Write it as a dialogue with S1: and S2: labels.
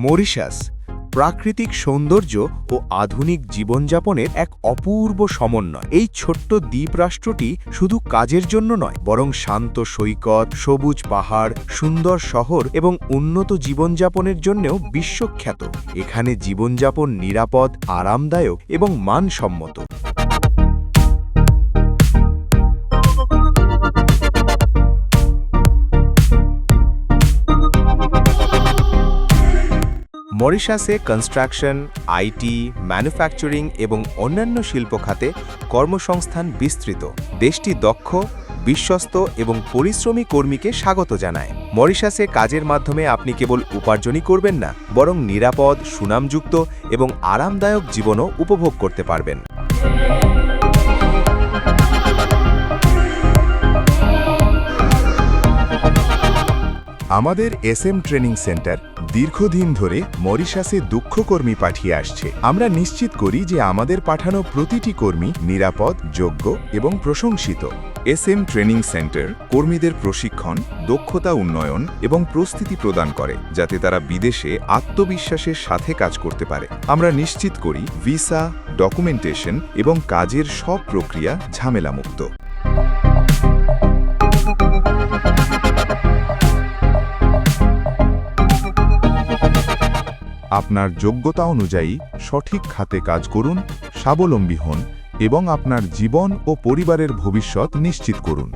S1: Mauritius প্রাকৃতিক সৌন্দর্য ও আধুনিক জীবনযাপনের এক অপূর্ব সমন্বয়। এই ছোট্ট দ্বীপরাষ্ট্রটি শুধু কাজের জন্য নয়, বরং শান্ত সৈকত, সবুজ পাহাড়, সুন্দর শহর এবং উন্নত জীবনযাপনের জন্যও বিশ্বখ্যাত। এখানে জীবনযাপন নিরাপদ, আরামদায়ক এবং মানসম্মত। মরিশাসে কনস্ট্রাকশন, আইটি, ম্যানুফ্যাকচারিং এবং অন্যান্য শিল্প খাতে কর্মসংস্থান বিস্তৃত। দেশটি দক্ষ, বিশ্বস্ত এবং পরিশ্রমী কর্মীকে স্বাগত জানায়। মরিশাসে কাজের মাধ্যমে আপনি কেবল উপার্জনই করবেন না, বরং নিরাপদ, সুনামযুক্ত এবং আরামদায়ক জীবনও উপভোগ করতে পারবেন।
S2: আমাদের এসএম ট্রেনিং সেন্টার দীর্ঘদিন ধরে মরিশাসে দক্ষ কর্মী পাঠিয়ে আসছে। আমরা নিশ্চিত করি যে আমাদের পাঠানো প্রতিটি কর্মী নিরাপদ, যোগ্য এবং প্রশংসিত। এসএম ট্রেনিং সেন্টার কর্মীদের প্রশিক্ষণ, দক্ষতা উন্নয়ন এবং প্রস্তুতি প্রদান করে, যাতে তারা বিদেশে আত্মবিশ্বাসের সাথে কাজ করতে পারে। আমরা নিশ্চিত করি ভিসা, ডকুমেন্টেশন এবং কাজের সব প্রক্রিয়া ঝামেলামুক্ত। আপনার যোগ্যতা অনুযায়ী সঠিক খাতে কাজ করুন, স্বাবলম্বী হন এবং আপনার জীবন ও পরিবারের ভবিষ্যৎ নিশ্চিত করুন।